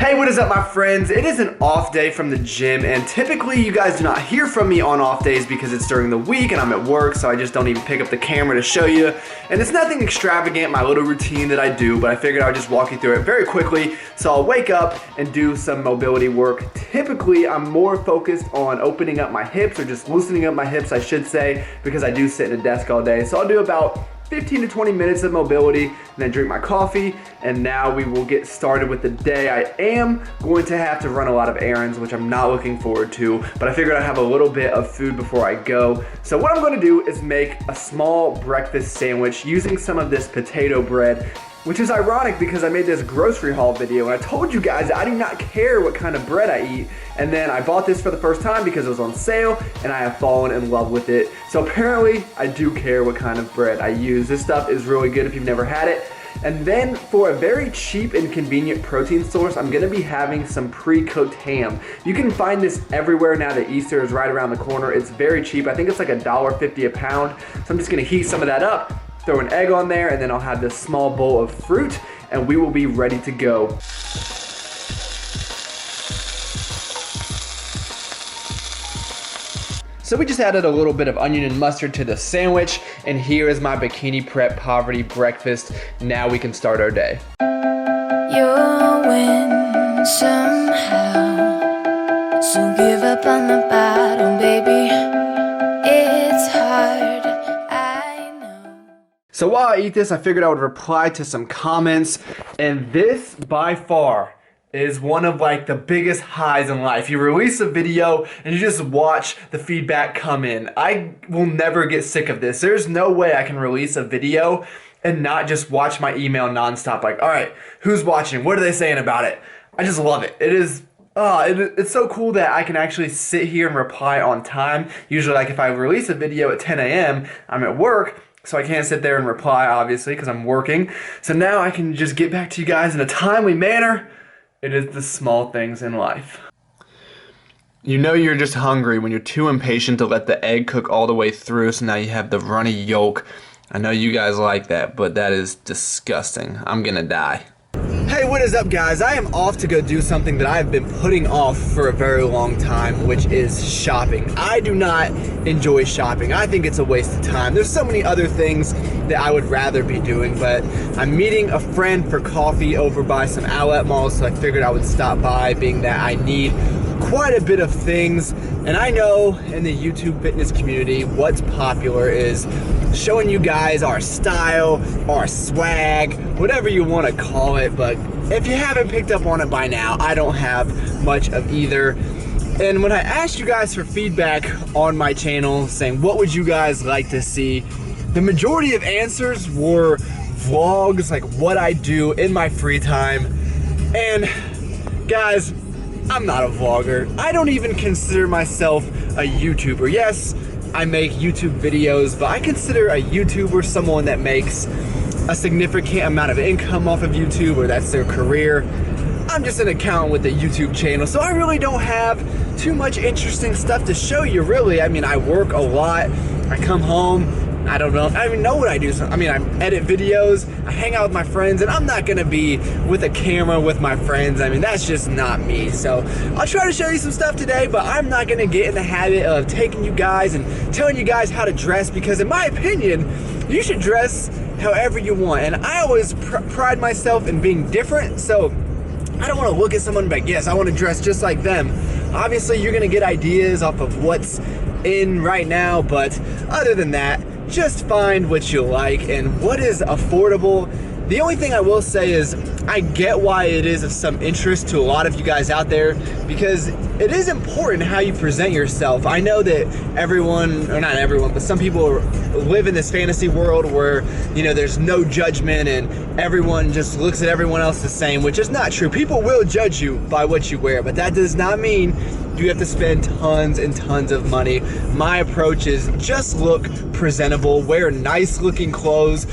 Hey, what is up, my friends? It is an off day from the gym, and typically you guys do not hear from me on off days because it's during the week and I'm at work, so I just don't even pick up the camera to show you. And it's nothing extravagant, my little routine that I do, but I figured I would just walk you through it very quickly. So I'll wake up and do some mobility work. Typically, I'm more focused on opening up my hips, or just loosening up my hips, I should say, because I do sit in a desk all day. So I'll do about 15 to 20 minutes of mobility and then drink my coffee, and now we will get started with the day. I am going to have to run a lot of errands, which I'm not looking forward to, but I figured I'd have a little bit of food before I go. So what I'm going to do is make a small breakfast sandwich using some of this potato bread, which is ironic because I made this grocery haul video and I told you guys I do not care what kind of bread I eat, and then I bought this for the first time because it was on sale and I have fallen in love with it. So apparently I do care what kind of bread I use. This stuff is really good if you've never had it. And then for a very cheap and convenient protein source, I'm gonna be having some pre-cooked ham. You can find this everywhere now that Easter is right around the corner. It's very cheap. I think it's like $1.50 a pound. So I'm just gonna heat some of that up, throw an egg on there, and then I'll have this small bowl of fruit, and we will be ready to go. So we just added a little bit of onion and mustard to the sandwich, and here is my bikini prep poverty breakfast. Now we can start our day. You'll win somehow, so give up on the battle, baby. It's hard, I know. So while I eat this, I figured I would reply to some comments, and this by far is one of like the biggest highs in life. You release a video and you just watch the feedback come in. I will never get sick of this. There's no way I can release a video and not just watch my email nonstop. Like, all right, who's watching? What are they saying about it? I just love it. It is, it's so cool that I can actually sit here and reply on time. Usually, like if I release a video at 10 a.m., I'm at work, so I can't sit there and reply, obviously, because I'm working. So now I can just get back to you guys in a timely manner. It is the small things in life. You know you're just hungry when you're too impatient to let the egg cook all the way through, so now you have the runny yolk. I know you guys like that, but that is disgusting. I'm gonna die. Hey, what is up, guys? I am off to go do something that I've been putting off for a very long time, which is shopping. I do not enjoy shopping. I think it's a waste of time. There's so many other things that I would rather be doing, but I'm meeting a friend for coffee over by some outlet malls, so I figured I would stop by, being that I need quite a bit of things. And I know in the YouTube fitness community, what's popular is showing you guys our style, our swag, whatever you want to call it. But if you haven't picked up on it by now, I don't have much of either. And when I asked you guys for feedback on my channel, saying what would you guys like to see, the majority of answers were vlogs, like what I do in my free time. And guys, I'm not a vlogger. I don't even consider myself a YouTuber. Yes, I make YouTube videos, but I consider a YouTuber someone that makes a significant amount of income off of YouTube, or that's their career. I'm just an accountant with a YouTube channel, so I really don't have too much interesting stuff to show you, really. I mean, I work a lot. I come home, I don't even know what I do. So, I mean, I edit videos, I hang out with my friends, and I'm not gonna be with a camera with my friends. I mean, that's just not me. So I'll try to show you some stuff today, but I'm not gonna get in the habit of taking you guys and telling you guys how to dress, because in my opinion, you should dress however you want. And I always pride myself in being different, so I don't want to look at someone and be like, yes, I want to dress just like them. Obviously, you're gonna get ideas off of what's in right now, but other than that, just find what you like and what is affordable. The only thing I will say is I get why it is of some interest to a lot of you guys out there, because it is important how you present yourself. I know that everyone, or not everyone, but some people live in this fantasy world where, you know, there's no judgment and everyone just looks at everyone else the same, which is not true. People will judge you by what you wear, but that does not mean you have to spend tons and tons of money. My approach is just look presentable, wear nice looking clothes,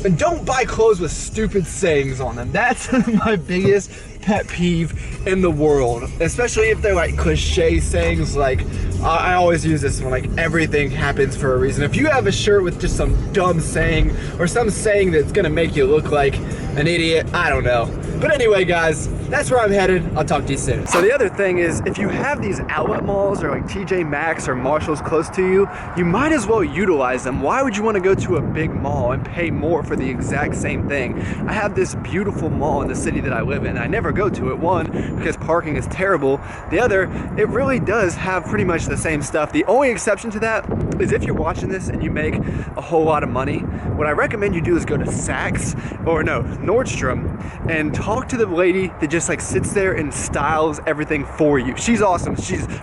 and don't buy clothes with stupid sayings on them. That's my biggest pet peeve in the world, especially if they're like cliche sayings. Like I always use this one, like everything happens for a reason. If you have a shirt with just some dumb saying or some saying that's gonna make you look like an idiot, I don't know, But anyway, guys, that's where I'm headed. I'll talk to you soon. So the other thing is, if you have these outlet malls or like TJ Maxx or Marshalls close to you, you might as well utilize them. Why would you want to go to a big mall and pay more for the exact same thing? I have this beautiful mall in the city that I live in. I never go to it. One, because parking is terrible. The other, it really does have pretty much the same stuff. The only exception to that is if you're watching this and you make a whole lot of money, what I recommend you do is go to Saks, or no, Nordstrom, and talk to the lady that just like sits there and styles everything for you. She's awesome.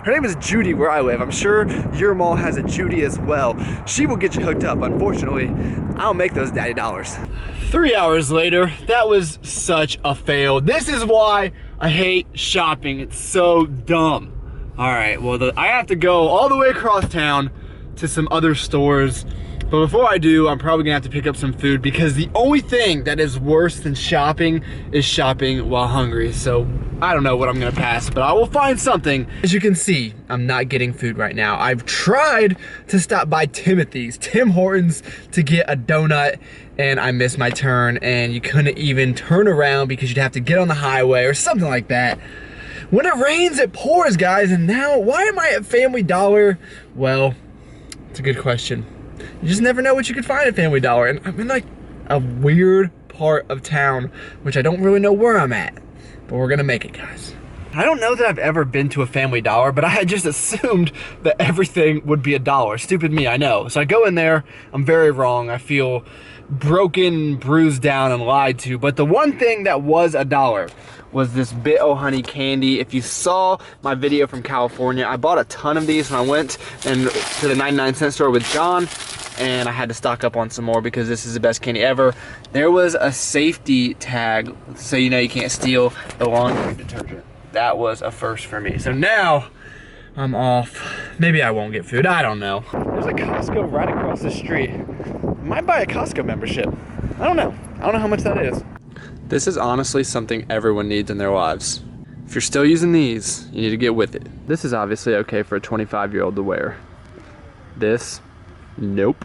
Her name is Judy where I live. I'm sure your mall has a Judy as well. She will get you hooked up. Unfortunately, I don't make those daddy dollars. 3 hours later, that was such a fail. This is why I hate shopping. It's so dumb. All right, well, I have to go all the way across town to some other stores. But before I do, I'm probably gonna have to pick up some food because the only thing that is worse than shopping is shopping while hungry. So I don't know what I'm gonna pass, but I will find something. As you can see, I'm not getting food right now. I've tried to stop by Tim Hortons to get a donut, and I missed my turn, and you couldn't even turn around because you'd have to get on the highway or something like that. When it rains, it pours, guys, and now why am I at Family Dollar? Well, it's a good question. You just never know what you could find at Family Dollar. And I'm in like a weird part of town, which I don't really know where I'm at. But we're gonna make it, guys. I don't know that I've ever been to a Family Dollar, but I had just assumed that everything would be $1. Stupid me, I know. So I go in there, I'm very wrong. I feel broken, bruised down, and lied to. But the one thing that was $1 was this Bit O' Honey candy. If you saw my video from California, I bought a ton of these when I went to the 99-cent store with John, and I had to stock up on some more because this is the best candy ever. There was a safety tag, so you know you can't steal the laundry detergent. That was a first for me. So now I'm off. Maybe I won't get food, I don't know. There's a Costco right across the street. Might buy a Costco membership. I don't know how much that is. This is honestly something everyone needs in their lives. If you're still using these, you need to get with it. This is obviously okay for a 25-year-old to wear. This, nope.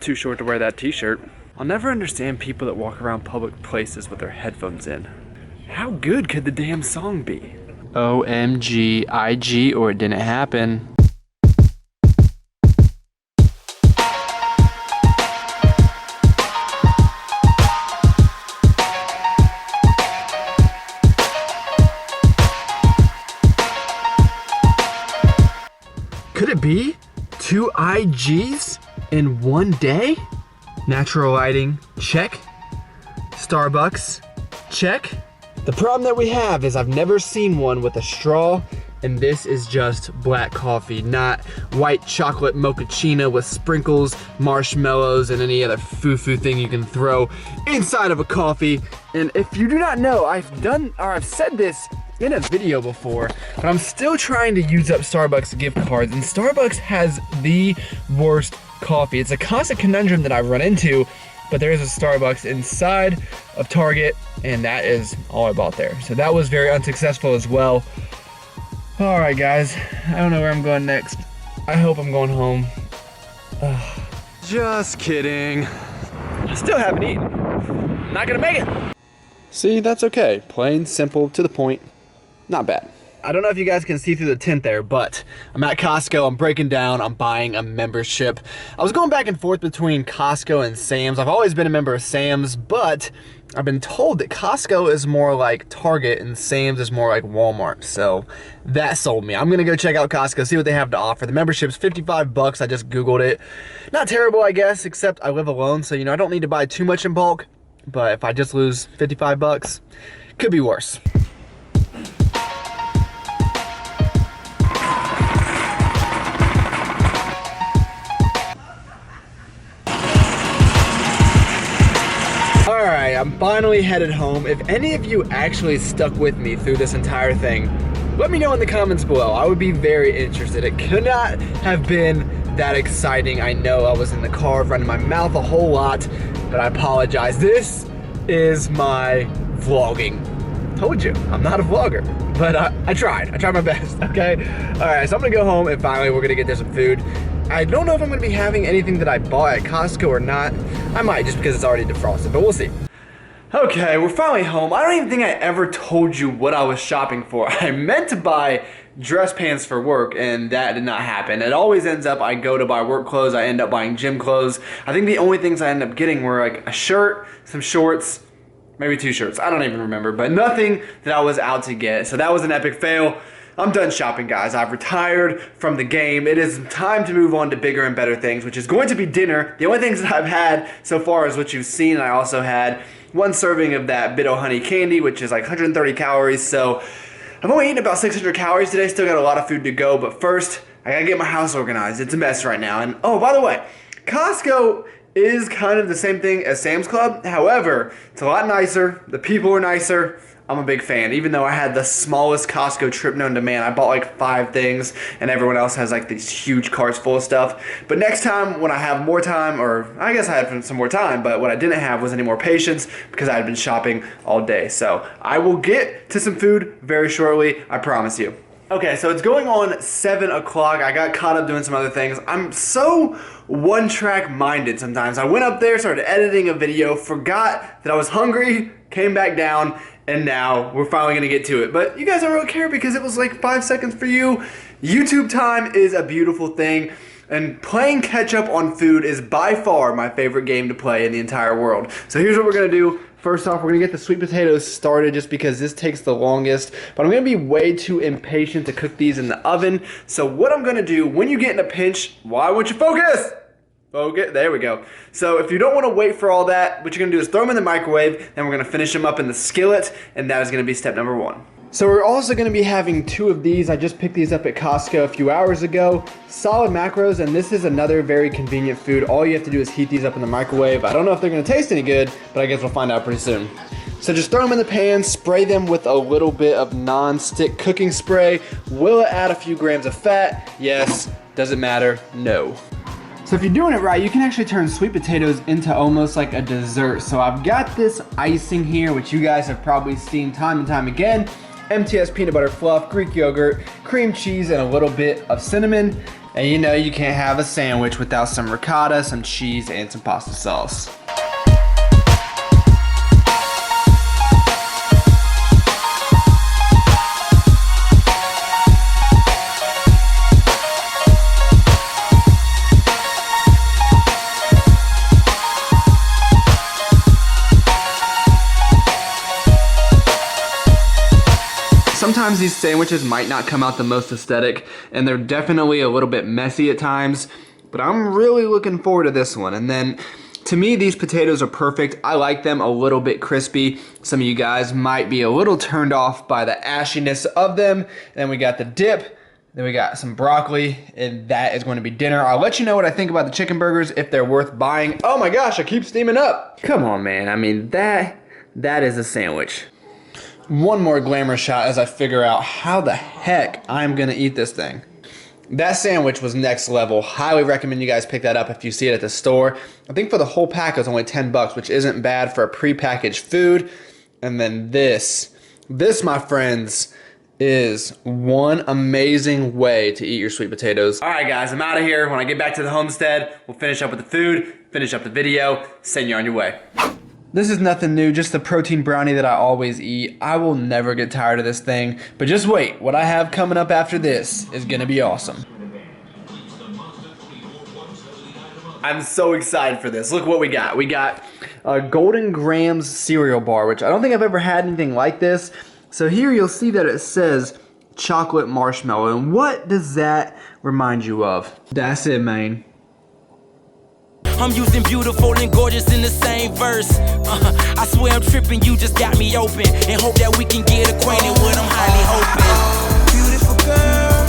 Too short to wear that t-shirt. I'll never understand people that walk around public places with their headphones in. How good could the damn song be? OMG, IG, or it didn't happen. Could it be 2 IGs in one day? Natural lighting, check. Starbucks, check. The problem that we have is I've never seen one with a straw, and this is just black coffee, not white chocolate mochaccino with sprinkles, marshmallows, and any other foo-foo thing you can throw inside of a coffee. And if you do not know, I've said this in a video before, but I'm still trying to use up Starbucks gift cards, and Starbucks has the worst coffee. It's a constant conundrum that I run into, but there is a Starbucks inside of Target, and that is all I bought there. So that was very unsuccessful as well. All right, guys, I don't know where I'm going next. I hope I'm going home. Just kidding. I still haven't eaten. Not gonna make it. See, that's okay. Plain, simple, to the point. Not bad. I don't know if you guys can see through the tint there, but I'm at Costco, I'm breaking down, I'm buying a membership. I was going back and forth between Costco and Sam's. I've always been a member of Sam's, but I've been told that Costco is more like Target and Sam's is more like Walmart. So that sold me. I'm gonna go check out Costco, see what they have to offer. The membership's $55, I just Googled it. Not terrible, I guess, except I live alone, so you know, I don't need to buy too much in bulk, but if I just lose $55, could be worse. Alright, I'm finally headed home. If any of you actually stuck with me through this entire thing, let me know in the comments below. I would be very interested. It could not have been that exciting. I know I was in the car running my mouth a whole lot, but I apologize. This is my vlogging. Told you, I'm not a vlogger, but I tried my best, okay? All right, so I'm gonna go home and finally we're gonna get there some food. I don't know if I'm gonna be having anything that I bought at Costco or not. I might, just because it's already defrosted, but we'll see. Okay, we're finally home. I don't even think I ever told you what I was shopping for. I meant to buy dress pants for work, and that did not happen. It always ends up, I go to buy work clothes, I end up buying gym clothes. I think the only things I end up getting were like a shirt, some shorts, maybe 2 shirts. I don't even remember, but nothing that I was out to get. So that was an epic fail. I'm done shopping, guys. I've retired from the game. It is time to move on to bigger and better things, which is going to be dinner. The only things that I've had so far is what you've seen. I also had 1 serving of that Bit O' Honey candy, which is like 130 calories. So I've only eaten about 600 calories today. Still got a lot of food to go. But first, I gotta get my house organized. It's a mess right now. And oh, by the way, Costco is kind of the same thing as Sam's Club. However, it's a lot nicer. The people are nicer. I'm a big fan. Even though I had the smallest Costco trip known to man, I bought like 5 things, and everyone else has like these huge carts full of stuff. But next time when I have more time, or I guess I had some more time, but what I didn't have was any more patience because I had been shopping all day. So I will get to some food very shortly, I promise you. Okay, so it's going on 7 o'clock. I got caught up doing some other things. I'm so one-track minded sometimes. I went up there, started editing a video, forgot that I was hungry, came back down, and now we're finally gonna get to it. But you guys don't really care because it was like 5 seconds for you. YouTube time is a beautiful thing, and playing catch up on food is by far my favorite game to play in the entire world. So here's what we're gonna do. First off, we're gonna get the sweet potatoes started just because this takes the longest, but I'm gonna be way too impatient to cook these in the oven. So what I'm gonna do, when you get in a pinch, why won't you focus? Okay, there we go. So if you don't want to wait for all that, what you're going to do is throw them in the microwave, then we're going to finish them up in the skillet, and that is going to be step number 1. So we're also going to be having 2 of these. I just picked these up at Costco a few hours ago. Solid macros, and this is another very convenient food. All you have to do is heat these up in the microwave. I don't know if they're going to taste any good, but I guess we'll find out pretty soon. So just throw them in the pan, spray them with a little bit of non-stick cooking spray. Will it add a few grams of fat? Yes. Does it matter? No. So if you're doing it right, you can actually turn sweet potatoes into almost like a dessert. So I've got this icing here, which you guys have probably seen time and time again. MTS peanut butter fluff, Greek yogurt, cream cheese, and a little bit of cinnamon. And you know you can't have a sandwich without some ricotta, some cheese, and some pasta sauce. Sometimes these sandwiches might not come out the most aesthetic, and they're definitely a little bit messy at times, but I'm really looking forward to this one. And then, to me, these potatoes are perfect. I like them a little bit crispy. Some of you guys might be a little turned off by the ashiness of them. And then we got the dip, then we got some broccoli, and that is going to be dinner. I'll let you know what I think about the chicken burgers, if they're worth buying. Oh my gosh, I keep steaming up. Come on, man. I mean, that is a sandwich. One more glamour shot as I figure out how the heck I'm gonna eat this thing. That sandwich was next level. Highly recommend you guys pick that up if you see it at the store. I think for the whole pack it was only 10 bucks, which isn't bad for a prepackaged food. And then this, my friends, is one amazing way to eat your sweet potatoes. All right, guys, I'm out of here. When I get back to the homestead, we'll finish up with the food, finish up the video, send you on your way. This is nothing new, just the protein brownie that I always eat. I will never get tired of this thing, but just wait. What I have coming up after this is gonna be awesome. I'm so excited for this. Look what we got. We got a Golden Grams cereal bar, which I don't think I've ever had anything like this. So here you'll see that it says chocolate marshmallow, and what does that remind you of? That's it, man. I'm using beautiful and gorgeous in the same verse. I swear I'm tripping, you just got me open. And hope that we can get acquainted with I'm highly hoping. Beautiful girl,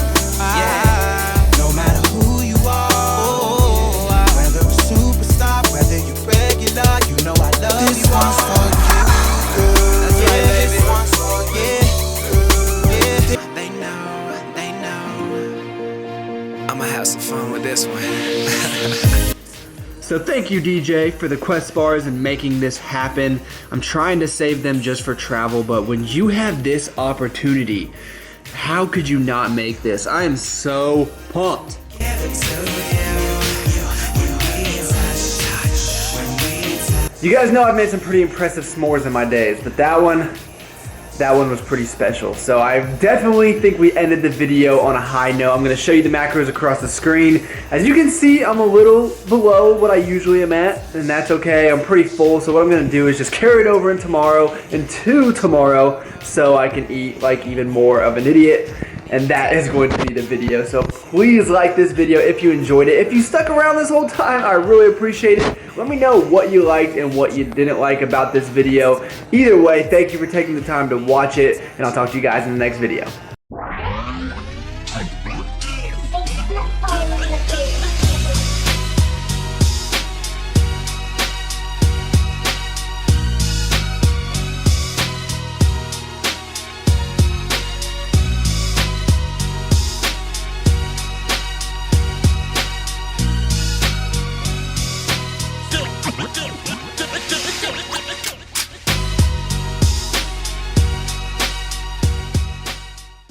yeah. No matter who you are, whether a superstar, whether you regular, you know I love this you. This one's for you, girl. That's right, baby. This one's for you. Yeah. They know. I'ma have some fun with this one. So thank you, DJ, for the Quest bars and making this happen. I'm trying to save them just for travel, but when you have this opportunity, how could you not make this? I am so pumped. Give it to you. You guys know I've made some pretty impressive s'mores in my days, but that one was pretty special. So I definitely think we ended the video on a high note. I'm gonna show you the macros across the screen. As you can see, I'm a little below what I usually am at, and that's okay. I'm pretty full, so what I'm gonna do is just carry it over into tomorrow, so I can eat like even more of an idiot. And that is going to be the video. So please like this video if you enjoyed it. If you stuck around this whole time, I really appreciate it. Let me know what you liked and what you didn't like about this video. Either way, thank you for taking the time to watch it, and I'll talk to you guys in the next video.